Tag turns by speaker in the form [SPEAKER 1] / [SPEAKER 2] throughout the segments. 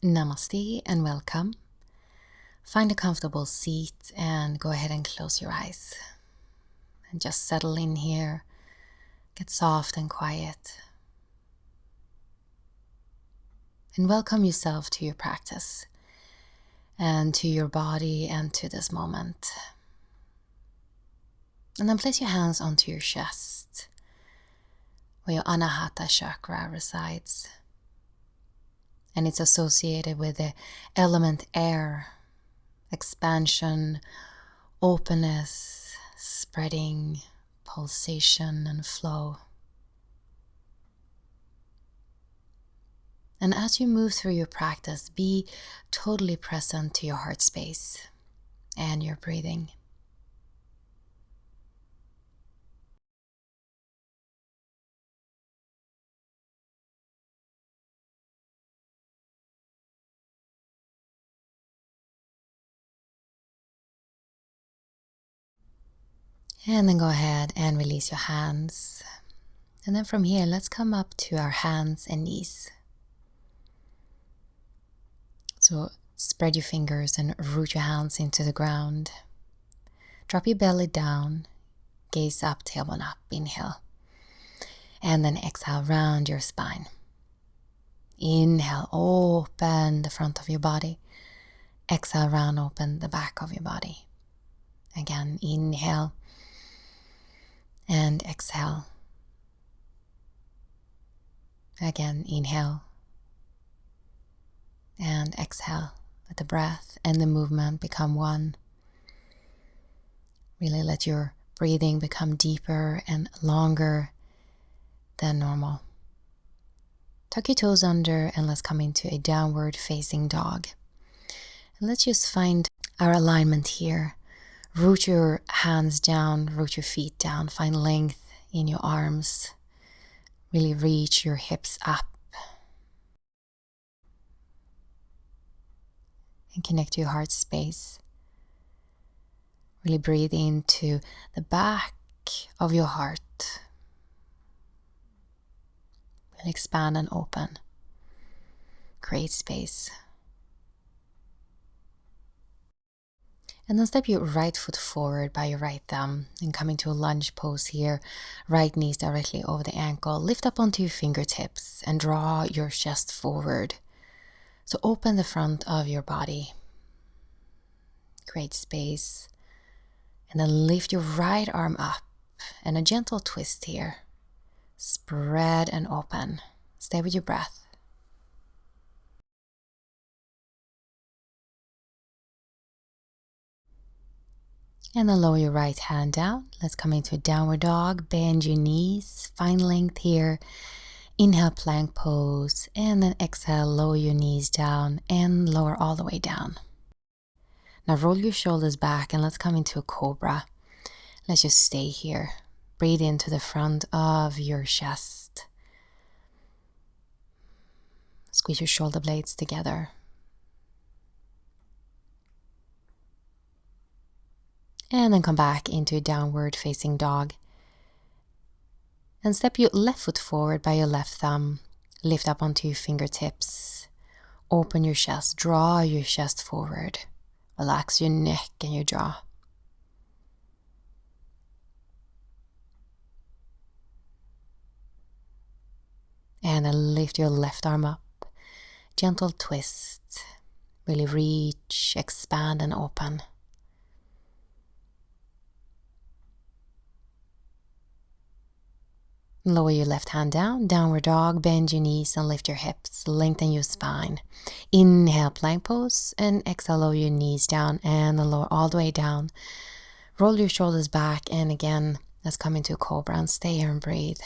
[SPEAKER 1] Namaste and welcome. Find a comfortable seat and go ahead and close your eyes. And just settle in here. Get soft and quiet. And welcome yourself to your practice and to your body and to this moment. And then place your hands onto your chest where your anahata chakra resides. And it's associated with the element air, expansion, openness, spreading, pulsation, and flow. And as you move through your practice, be totally present to your heart space and your breathing. And then go ahead and release your hands. And then from here, let's come up to our hands and knees. So spread your fingers and root your hands into the ground. Drop your belly down, gaze up, tailbone up, inhale. And then exhale, round your spine. Inhale, open the front of your body. Exhale, round, open the back of your body. Again, inhale and exhale. Again, inhale and exhale. Let the breath and the movement become one. Really let your breathing become deeper and longer than normal. Tuck your toes under and let's come into a downward facing dog. And let's just find our alignment here. Root your hands down, root your feet down, find length in your arms. Really reach your hips up. And connect to your heart space. Really breathe into the back of your heart. Really expand and open. Create space. And then step your right foot forward by your right thumb and come into a lunge pose here. Right knees directly over the ankle. Lift up onto your fingertips and draw your chest forward. So open the front of your body. Create space. And then lift your right arm up and a gentle twist here. Spread and open. Stay with your breath. And then lower your right hand down. Let's come into a downward dog. Bend your knees. Find length here. Inhale, plank pose. And then exhale, lower your knees down and lower all the way down. Now roll your shoulders back and let's come into a cobra. Let's just stay here. Breathe into the front of your chest. Squeeze your shoulder blades together. And then come back into a downward facing dog. And step your left foot forward by your left thumb. Lift up onto your fingertips. Open your chest. Draw your chest forward. Relax your neck and your jaw. And then lift your left arm up. Gentle twist. Really reach, expand and open. Lower your left hand down, downward dog, bend your knees and lift your hips, lengthen your spine. Inhale, plank pose, and exhale, lower your knees down and then lower all the way down. Roll your shoulders back and again, let's come into a cobra and stay here and breathe.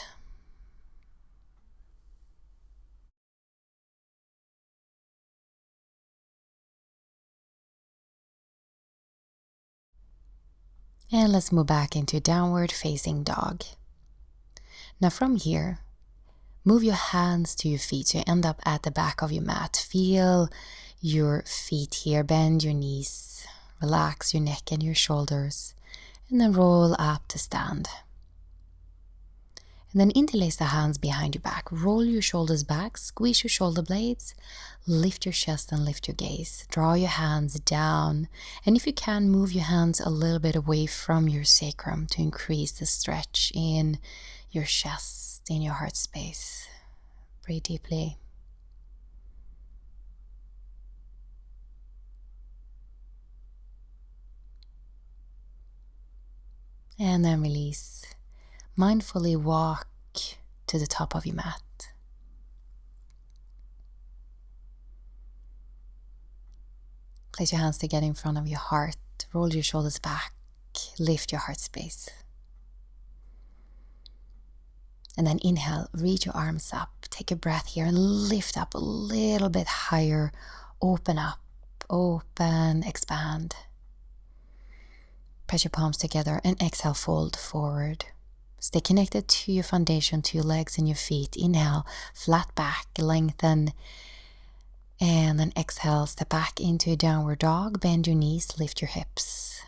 [SPEAKER 1] And let's move back into downward facing dog. Now from here, move your hands to your feet so you end up at the back of your mat. Feel your feet here, bend your knees, relax your neck and your shoulders, and then roll up to stand. And then interlace the hands behind your back. Roll your shoulders back, squeeze your shoulder blades, lift your chest and lift your gaze. Draw your hands down. And if you can, move your hands a little bit away from your sacrum to increase the stretch in your chest, in your heart space. Breathe deeply. And then release. Mindfully walk to the top of your mat. Place your hands together in front of your heart. Roll your shoulders back. Lift your heart space. And then inhale, reach your arms up. Take a breath here and lift up a little bit higher. Open up, open, expand. Press your palms together and exhale, fold forward. Stay connected to your foundation, to your legs and your feet. Inhale, flat back, lengthen. And then exhale, step back into a downward dog. Bend your knees, lift your hips.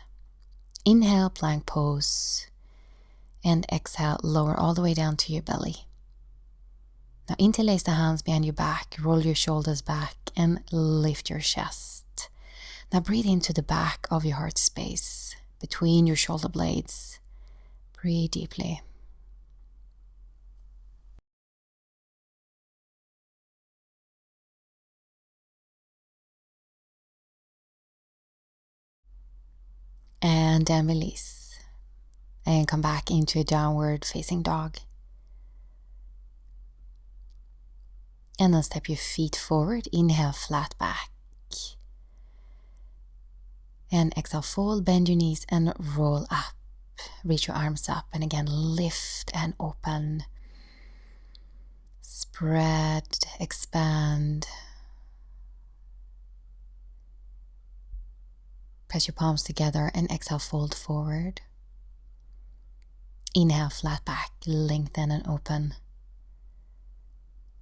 [SPEAKER 1] Inhale, plank pose. And exhale, lower all the way down to your belly. Now interlace the hands behind your back, roll your shoulders back and lift your chest. Now breathe into the back of your heart space, between your shoulder blades. Breathe deeply. And then release. And come back into a downward facing dog. And then step your feet forward. Inhale, flat back. And exhale, fold, bend your knees and roll up. Reach your arms up and again lift and open. Spread, expand. Press your palms together and exhale, fold forward. Inhale, flat back, lengthen and open.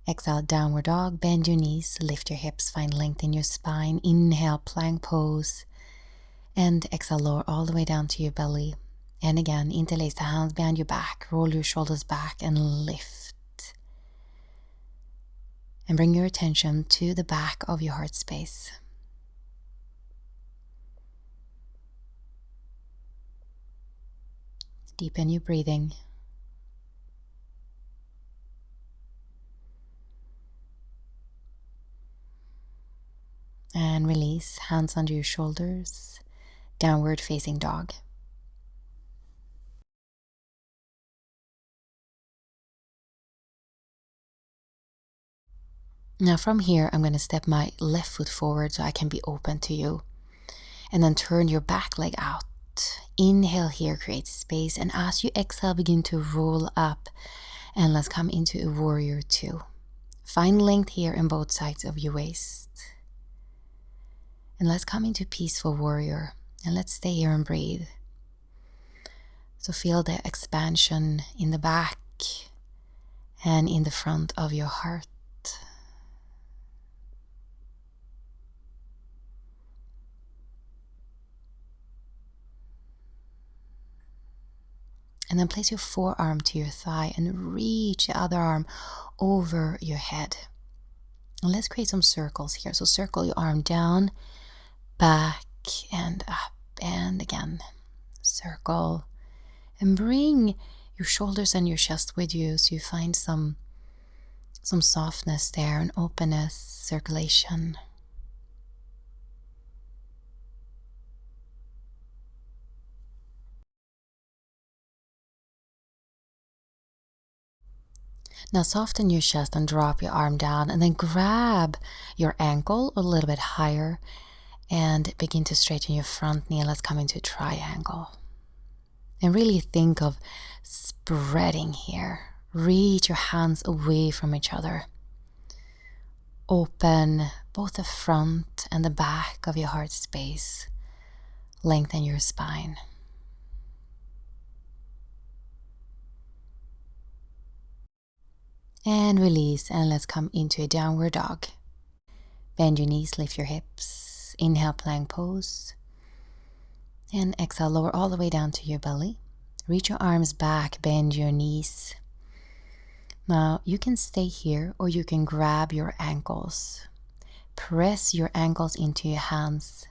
[SPEAKER 1] Exhale, downward dog, bend your knees, lift your hips, find length in your spine. Inhale, plank pose. And exhale, lower all the way down to your belly. And again, interlace the hands behind your back, roll your shoulders back and lift. And bring your attention to the back of your heart space. Deepen your breathing. And release, hands under your shoulders, downward facing dog. Now from here, I'm going to step my left foot forward so I can be open to you. And then turn your back leg out. Inhale here, create space. And as you exhale, begin to roll up. And let's come into a warrior two. Find length here in both sides of your waist. And let's come into peaceful warrior. And let's stay here and breathe. So feel the expansion in the back and in the front of your heart. And then place your forearm to your thigh and reach the other arm over your head. And let's create some circles here. So circle your arm down, back and up, and again. Circle. And bring your shoulders and your chest with you so you find some softness there and openness, circulation. Now soften your chest and drop your arm down and then grab your ankle a little bit higher and begin to straighten your front knee. Let's come into a triangle. And really think of spreading here. Reach your hands away from each other. Open both the front and the back of your heart space. Lengthen your spine. And release, and let's come into a downward dog. Bend your knees, lift your hips. Inhale, plank pose. And exhale, lower all the way down to your belly. Reach your arms back, bend your knees. Now you can stay here or you can grab your ankles. Press your ankles into your hands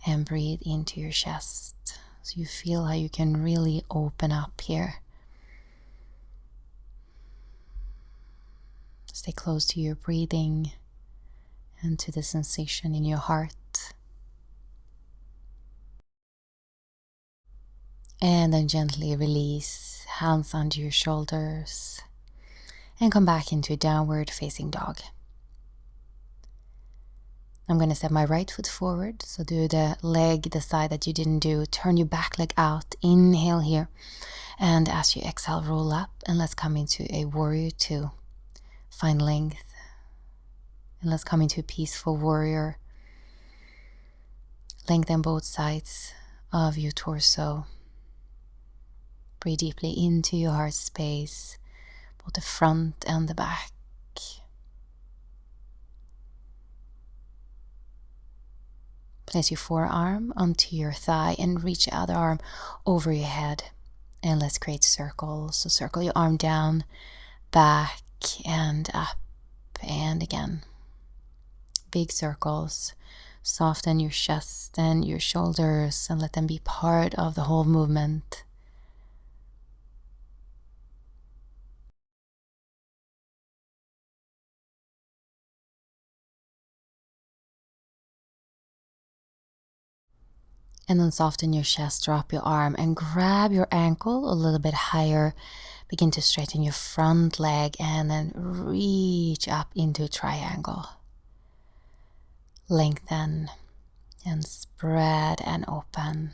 [SPEAKER 1] and breathe into your chest. So you feel how you can really open up here. Stay close to your breathing and to the sensation in your heart. And then gently release, hands under your shoulders, and come back into a downward facing dog. I'm going to step my right foot forward, so do the leg, the side that you didn't do. Turn your back leg out, inhale here, and as you exhale, roll up, and let's come into a warrior two. Find length, and let's come into a peaceful warrior. Lengthen both sides of your torso. Breathe deeply into your heart space, both the front and the back. Place your forearm onto your thigh and reach your other arm over your head. And let's create circles. So circle your arm down, back and up, and again. Big circles. Soften your chest and your shoulders and let them be part of the whole movement. And then soften your chest, drop your arm and grab your ankle a little bit higher. Begin to straighten your front leg and then reach up into a triangle. Lengthen and spread and open.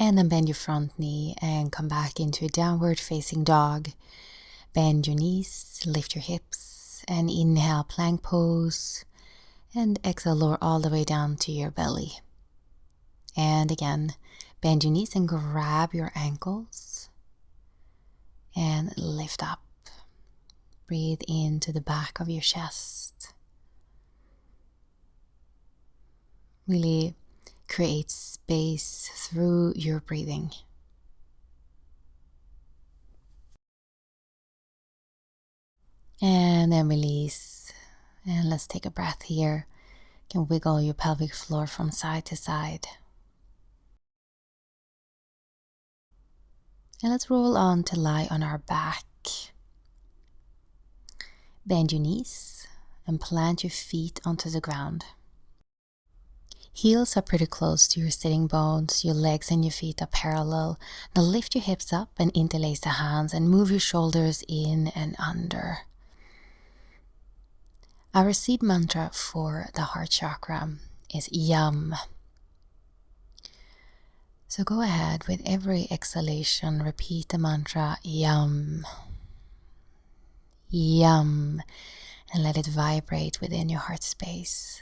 [SPEAKER 1] And then bend your front knee and come back into a downward facing dog. Bend your knees, lift your hips, and inhale, plank pose. And exhale, lower all the way down to your belly. And again, bend your knees and grab your ankles. And lift up. Breathe into the back of your chest. Really create space through your breathing. And then release. And let's take a breath here. You can wiggle your pelvic floor from side to side. And let's roll on to lie on our back. Bend your knees and plant your feet onto the ground. Heels are pretty close to your sitting bones. Your legs and your feet are parallel. Now lift your hips up and interlace the hands and move your shoulders in and under. Our seed mantra for the heart chakra is Yum. So go ahead with every exhalation, repeat the mantra Yum. Yum. And let it vibrate within your heart space.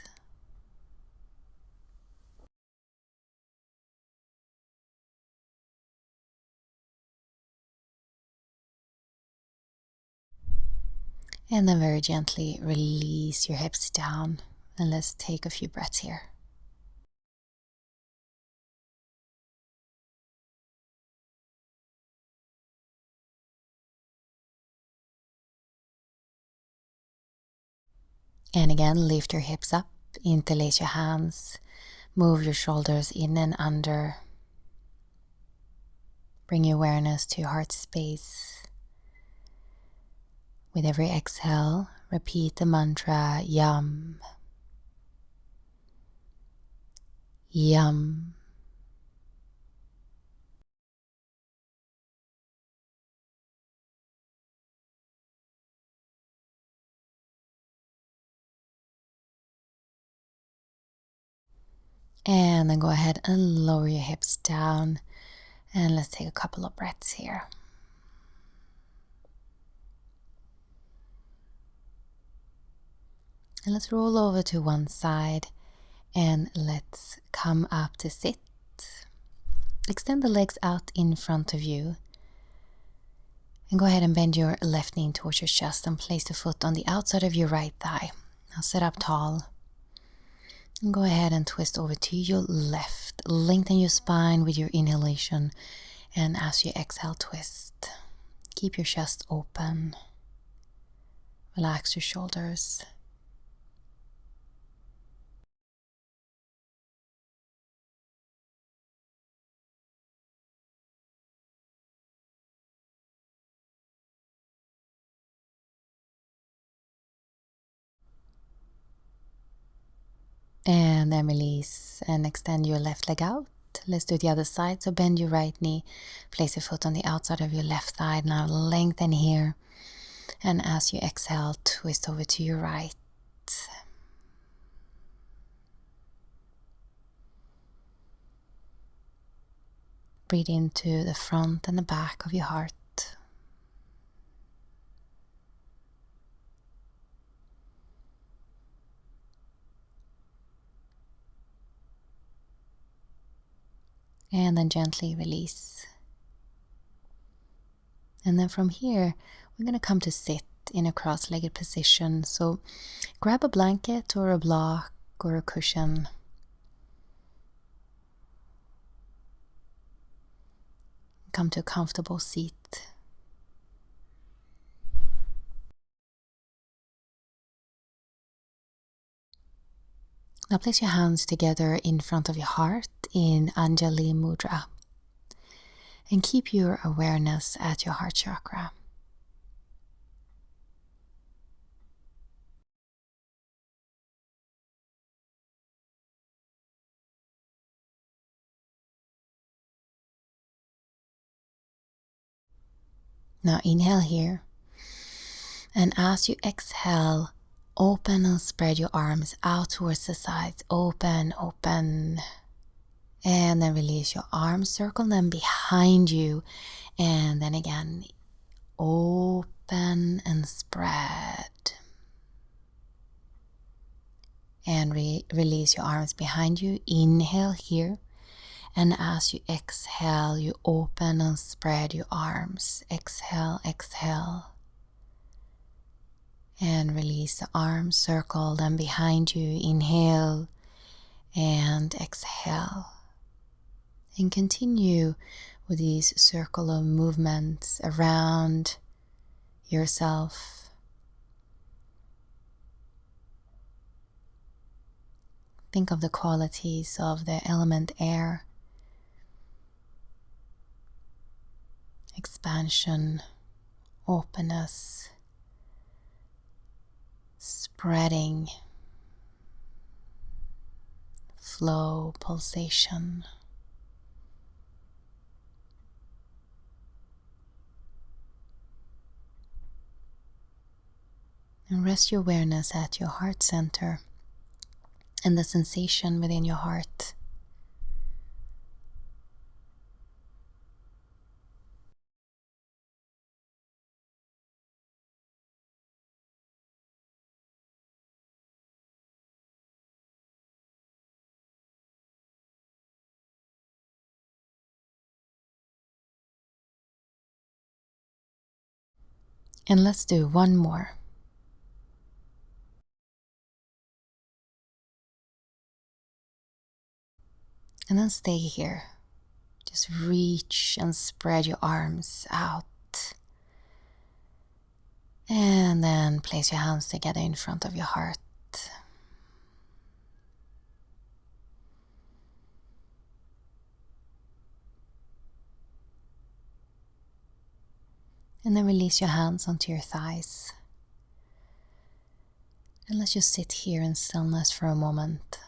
[SPEAKER 1] And then very gently release your hips down. And let's take a few breaths here. And again, lift your hips up, interlace your hands, move your shoulders in and under. Bring your awareness to your heart space. With every exhale, repeat the mantra Yum. Yum. And then go ahead and lower your hips down. And let's take a couple of breaths here. And let's roll over to one side and let's come up to sit. Extend the legs out in front of you. And go ahead and bend your left knee towards your chest and place the foot on the outside of your right thigh. Now sit up tall. And go ahead and twist over to your left. Lengthen your spine with your inhalation. And as you exhale, twist. Keep your chest open. Relax your shoulders. And then release and extend your left leg out. Let's do the other side. So bend your right knee. Place your foot on the outside of your left thigh. Now lengthen here. And as you exhale, twist over to your right. Breathe into the front and the back of your heart. And then gently release. And then from here, we're going to come to sit in a cross-legged position. So grab a blanket or a block or a cushion. Come to a comfortable seat. Now place your hands together in front of your heart in Anjali Mudra. And keep your awareness at your heart chakra. Now inhale here. And as you exhale, open and spread your arms out towards the sides. Open, open. And then release your arms, circle them behind you. And then again, open and spread. And release your arms behind you. Inhale here. And as you exhale, you open and spread your arms. Exhale, exhale. And release the arms, circle them behind you. Inhale and exhale. And continue with these circular movements around yourself. Think of the qualities of the element air. Expansion, openness, spreading, flow, pulsation. And rest your awareness at your heart center and the sensation within your heart. And let's do one more. And then stay here. Just reach and spread your arms out. And then place your hands together in front of your heart. And then release your hands onto your thighs. And let's just sit here in stillness for a moment.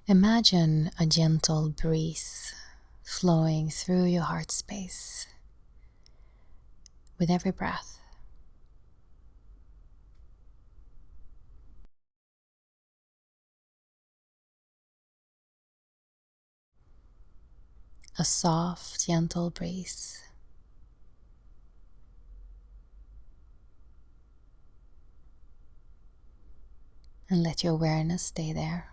[SPEAKER 1] Imagine a gentle breeze flowing through your heart space with every breath. A soft, gentle breeze. And let your awareness stay there.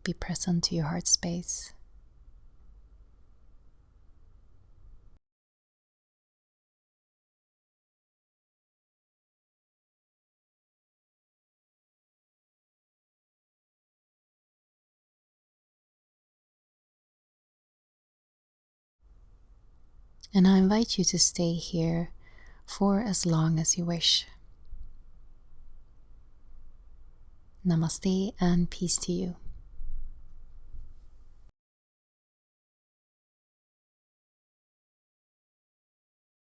[SPEAKER 1] Be present to your heart space. And I invite you to stay here for as long as you wish. Namaste and peace to you.